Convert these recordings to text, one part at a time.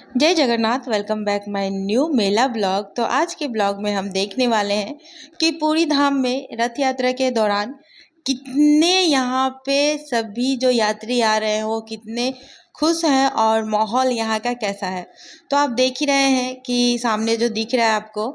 जय Jagannath. Welcome back my new Mela blog. तो आज के ब्लॉग में हम देखने वाले हैं कि पूरी धाम में रथ यात्रा के दौरान कितने यहाँ पे सभी जो यात्री आ रहे हैं वो कितने खुश हैं और माहौल यहाँ का कैसा है। तो आप देख ही रहे हैं कि सामने जो दिख रहा है आपको,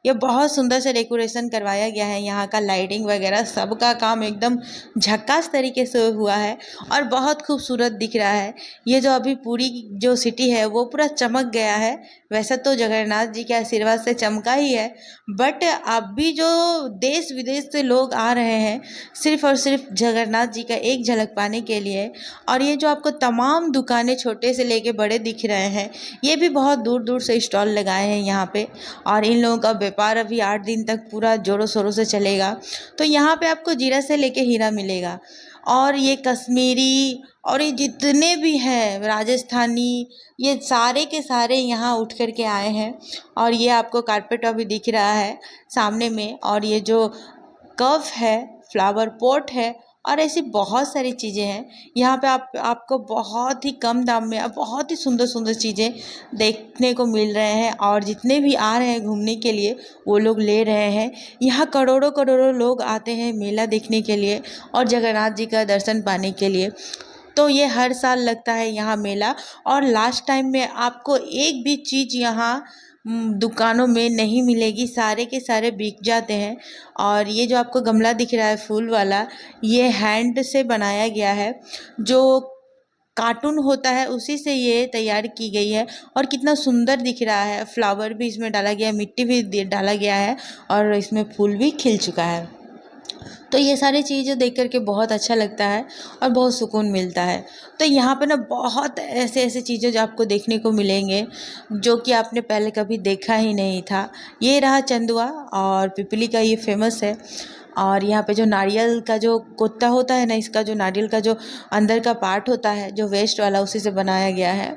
ये बहुत सुंदर से डेकोरेशन करवाया गया है। यहाँ का लाइटिंग वगैरह सबका काम एकदम झक्कास तरीके से हुआ है और बहुत खूबसूरत दिख रहा है। ये जो अभी पूरी जो सिटी है वो पूरा चमक गया है। वैसे तो जगन्नाथ जी के आशीर्वाद से चमका ही है, बट अभी जो देश विदेश से लोग आ रहे हैं सिर्फ और सिर्फ जगन्नाथ जी का एक झलक पाने के लिए। और ये जो आपको तमाम दुकानें छोटे से लेके बड़े दिख रहे हैं, ये भी बहुत दूर दूर से स्टॉल लगाए हैं यहाँ पे। और इन लोगों का व्यापार अभी 8 दिन तक पूरा जोरों शोरों से चलेगा। तो यहाँ पे आपको जीरा से लेके हीरा मिलेगा। और ये कश्मीरी और ये जितने भी हैं राजस्थानी, ये सारे के सारे यहाँ उठ कर के आए हैं। और ये आपको कारपेट अभी दिख रहा है सामने में, और ये जो कप है, फ्लावर पॉट है, और ऐसी बहुत सारी चीज़ें हैं यहाँ पे। आपको बहुत ही कम दाम में और बहुत ही सुंदर सुंदर चीज़ें देखने को मिल रहे हैं। और जितने भी आ रहे हैं घूमने के लिए वो लोग ले रहे हैं। यहाँ करोड़ों करोड़ों लोग आते हैं मेला देखने के लिए और जगन्नाथ जी का दर्शन पाने के लिए। तो ये हर साल लगता है यहाँ मेला। और लास्ट टाइम में आपको एक भी चीज़ यहाँ दुकानों में नहीं मिलेगी, सारे के सारे बिक जाते हैं। और ये जो आपको गमला दिख रहा है फूल वाला, ये हैंड से बनाया गया है। जो कार्टून होता है उसी से ये तैयार की गई है। और कितना सुंदर दिख रहा है। फ्लावर भी इसमें डाला गया है, मिट्टी भी डाला गया है, और इसमें फूल भी खिल चुका है। तो ये सारी चीज़ें देख कर के बहुत अच्छा लगता है और बहुत सुकून मिलता है। तो यहाँ पे ना बहुत ऐसे ऐसे चीज़ें जो आपको देखने को मिलेंगे जो कि आपने पहले कभी देखा ही नहीं था। ये रहा चंदुआ, और पिपली का ये फेमस है। और यहाँ पे जो नारियल का जो कोत्ता होता है ना, इसका जो नारियल का जो अंदर का पार्ट होता है जो वेस्ट वाला, उसी से बनाया गया है।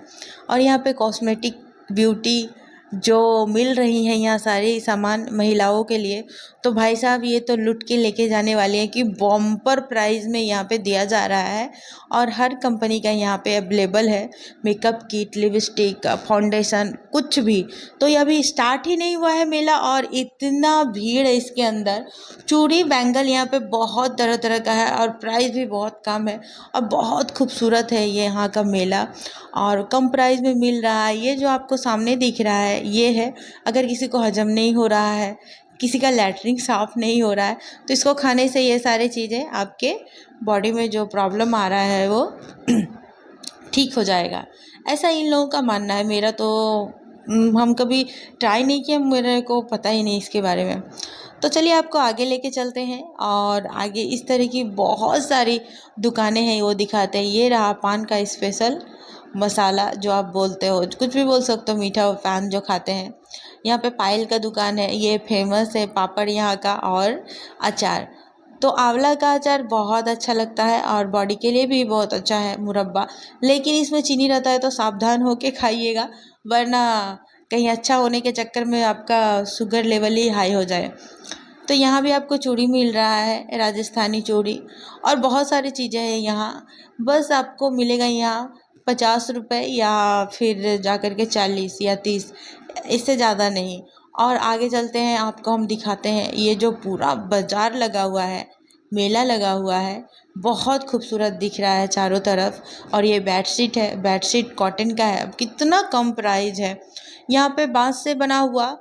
और यहाँ पे कॉस्मेटिक, ब्यूटी जो मिल रही हैं यहाँ सारे सामान महिलाओं के लिए। तो भाई साहब ये तो लुट के लेके जाने वाले हैं कि बम्पर प्राइस में यहाँ पे दिया जा रहा है। और हर कंपनी का यहाँ पे अवेलेबल है, मेकअप किट, लिपस्टिक, फाउंडेशन, कुछ भी। तो ये अभी स्टार्ट ही नहीं हुआ है मेला और इतना भीड़ है इसके अंदर। चूड़ी बैंगल यहाँ पे बहुत तरह तरह का है और प्राइस भी बहुत कम है और बहुत खूबसूरत है ये यहाँ का मेला। और कम प्राइस में मिल रहा है। ये जो आपको सामने दिख रहा है ये है, अगर किसी को हजम नहीं हो रहा है, किसी का लैट्रिन साफ नहीं हो रहा है, तो इसको खाने से ये सारी चीज़ें आपके बॉडी में जो प्रॉब्लम आ रहा है वो ठीक हो जाएगा, ऐसा इन लोगों का मानना है। मेरा तो हम कभी ट्राई नहीं किया, मेरे को पता ही नहीं इसके बारे में। तो चलिए आपको आगे लेके चलते हैं और आगे इस तरह की बहुत सारी दुकानें हैं वो दिखाते हैं। ये रहा पान का स्पेशल मसाला, जो आप बोलते हो, कुछ भी बोल सकते हो, मीठा पान जो खाते हैं। यहाँ पे पायल का दुकान है, ये फेमस है पापड़ यहाँ का, और अचार। तो आंवला का अचार बहुत अच्छा लगता है और बॉडी के लिए भी बहुत अच्छा है, मुरब्बा। लेकिन इसमें चीनी रहता है तो सावधान होके खाइएगा, वरना कहीं अच्छा होने के चक्कर में आपका शुगर लेवल ही हाई हो जाए। तो यहाँ भी आपको चूड़ी मिल रहा है, राजस्थानी चूड़ी, और बहुत सारी चीज़ें हैं यहाँ। बस आपको मिलेगा यहाँ 50 रुपये या फिर जा कर के 40 या 30, इससे ज़्यादा नहीं। और आगे चलते हैं, आपको हम दिखाते हैं ये जो पूरा बाजार लगा हुआ है, मेला लगा हुआ है, बहुत खूबसूरत दिख रहा है चारों तरफ। और ये बेडशीट है, बेडशीट कॉटन का है, कितना कम प्राइस है। यहाँ पे बांस से बना हुआ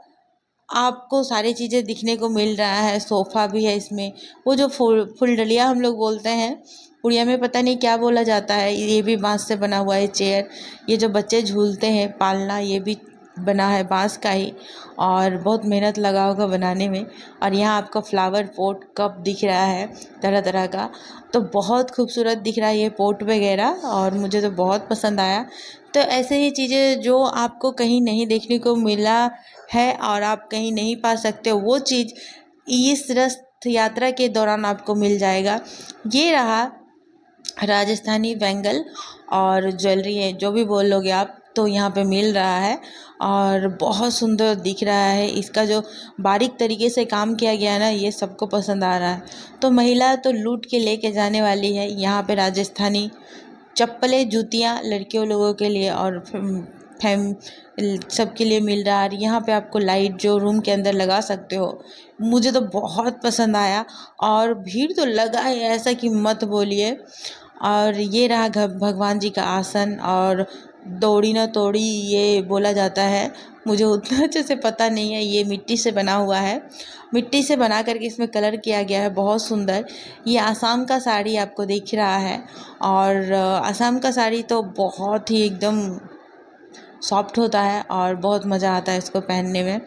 आपको सारी चीज़ें दिखने को मिल रहा है। सोफ़ा भी है इसमें, वो जो फुलडलिया हम लोग बोलते हैं, उड़िया में पता नहीं क्या बोला जाता है, ये भी बांस से बना हुआ है। चेयर, ये जो बच्चे झूलते हैं पालना, ये भी बना है बांस का ही, और बहुत मेहनत लगा होगा बनाने में। और यहाँ आपको फ्लावर पॉट कप दिख रहा है तरह तरह का, तो बहुत खूबसूरत दिख रहा है ये पॉट वगैरह, और मुझे तो बहुत पसंद आया। तो ऐसे ही चीज़ें जो आपको कहीं नहीं देखने को मिला है और आप कहीं नहीं पा सकते, वो चीज़ इस रथ यात्रा के दौरान आपको मिल जाएगा। ये रहा राजस्थानी बैंगल और ज्वेलरी है, जो भी बोल लोगे आप, तो यहाँ पे मिल रहा है और बहुत सुंदर दिख रहा है। इसका जो बारीक तरीके से काम किया गया है ना, ये सबको पसंद आ रहा है। तो महिला तो लूट के लेके जाने वाली है। यहाँ पे राजस्थानी चप्पलें, जूतियाँ लड़कियों लोगों के लिए, और फैम सबके लिए मिल रहा है। यहाँ पे आपको लाइट जो रूम के अंदर लगा सकते हो, मुझे तो बहुत पसंद आया। और भीड़ तो लगा है ऐसा कि मत बोलिए। और ये रहा भगवान जी का आसन, और दौड़ी ना तोड़ी ये बोला जाता है, मुझे उतना अच्छे से पता नहीं है। ये मिट्टी से बना हुआ है, मिट्टी से बना करके इसमें कलर किया गया है, बहुत सुंदर। ये आसाम का साड़ी आपको दिख रहा है, और आसाम का साड़ी तो बहुत ही एकदम सॉफ्ट होता है और बहुत मज़ा आता है इसको पहनने में।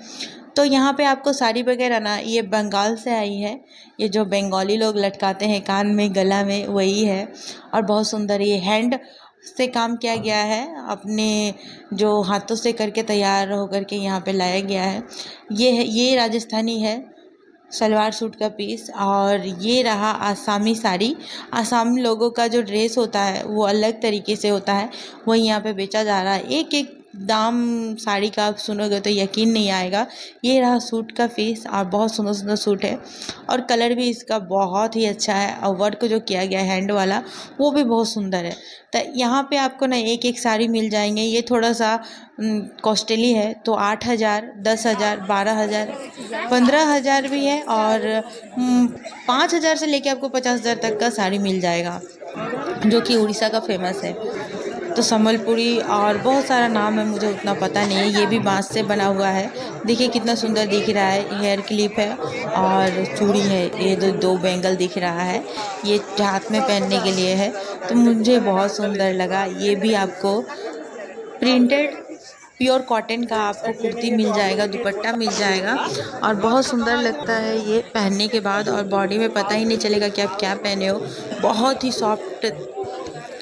तो यहाँ पे आपको साड़ी वगैरह ना, ये बंगाल से आई है। ये जो बंगाली लोग लटकाते हैं कान में, गला में, वही है। और बहुत सुंदर ये हैंड से काम किया गया है, अपने जो हाथों से करके तैयार होकर के यहाँ पे लाया गया है। ये राजस्थानी है सलवार सूट का पीस। और ये रहा आसामी साड़ी। आसामी लोगों का जो ड्रेस होता है वो अलग तरीके से होता है, वही यहाँ पे बेचा जा रहा है। एक एक दाम साड़ी का आप सुनोगे तो यकीन नहीं आएगा। ये रहा सूट का पीस, और बहुत सुंदर सुंदर सूट है, और कलर भी इसका बहुत ही अच्छा है, और वर्क जो किया गया है हैंड वाला वो भी बहुत सुंदर है। तो यहाँ पे आपको ना एक एक साड़ी मिल जाएंगे। ये थोड़ा सा कॉस्टली है, तो 8,000, 10,000, 12,000, 15,000 भी है, और 5,000 से लेके आपको 50,000 तक का साड़ी मिल जाएगा, जो कि उड़ीसा का फेमस है। तो संबलपुरी और बहुत सारा नाम है, मुझे उतना पता नहीं है। ये भी बांस से बना हुआ है, देखिए कितना सुंदर दिख रहा है। हेयर क्लिप है और चूड़ी है, ये दो बैंगल दिख रहा है, ये हाथ में पहनने के लिए है। तो मुझे बहुत सुंदर लगा। ये भी आपको प्रिंटेड प्योर कॉटन का आपको कुर्ती मिल जाएगा, दुपट्टा मिल जाएगा, और बहुत सुंदर लगता है ये पहनने के बाद, और बॉडी में पता ही नहीं चलेगा कि आप क्या पहने हो। बहुत ही सॉफ्ट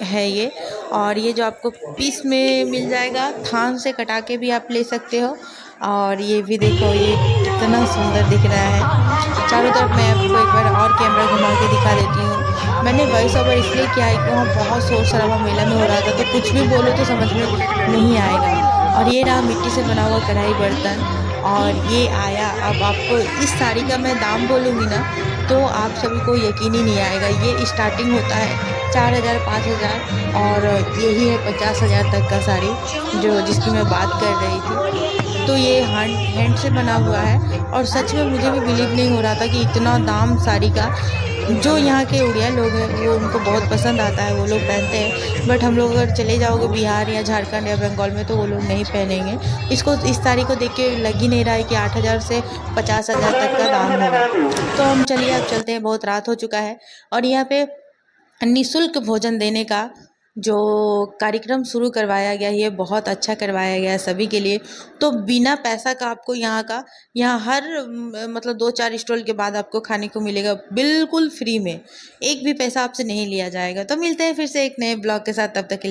है ये। और ये जो आपको पीस में मिल जाएगा, थान से कटा के भी आप ले सकते हो। और ये भी देखो, ये कितना सुंदर दिख रहा है। चारों तरफ मैं आपको एक बार और कैमरा घुमा के दिखा देती हूँ। मैंने वॉइस ओवर इसलिए किया है कि वहाँ बहुत शोर शराबा मेला में हो रहा था, तो कुछ भी बोलो तो समझ में नहीं आएगा। और ये रहा मिट्टी से बना हुआ कढ़ाई बर्तन। और ये आया, अब आपको इस साड़ी का मैं दाम बोलूँगी ना तो आप सभी को यकीन ही नहीं आएगा। ये स्टार्टिंग होता है 4,000, 5,000, और यही है 50,000 तक का साड़ी जो जिसकी मैं बात कर रही थी। तो ये हैंड से बना हुआ है, और सच में मुझे भी बिलीव नहीं हो रहा था कि इतना दाम साड़ी का। जो यहाँ के उड़िया लोग हैं वो उनको बहुत पसंद आता है, वो लोग पहनते हैं। बट हम लोग अगर चले जाओगे बिहार या झारखंड या बंगाल में तो वो लोग नहीं पहनेंगे इसको। इस साड़ी को देख के लग ही नहीं रहा है कि 8,000 से 50,000 तक का दाम होगा। तो हम चलिए अब चलते हैं, बहुत रात हो चुका है। और यहाँ पे निःशुल्क भोजन देने का जो कार्यक्रम शुरू करवाया गया है, ये बहुत अच्छा करवाया गया है सभी के लिए। तो बिना पैसा का आपको यहाँ हर मतलब 2-4 स्टॉल के बाद आपको खाने को मिलेगा, बिल्कुल फ्री में, एक भी पैसा आपसे नहीं लिया जाएगा। तो मिलते हैं फिर से एक नए ब्लॉग के साथ, तब तक के लिए।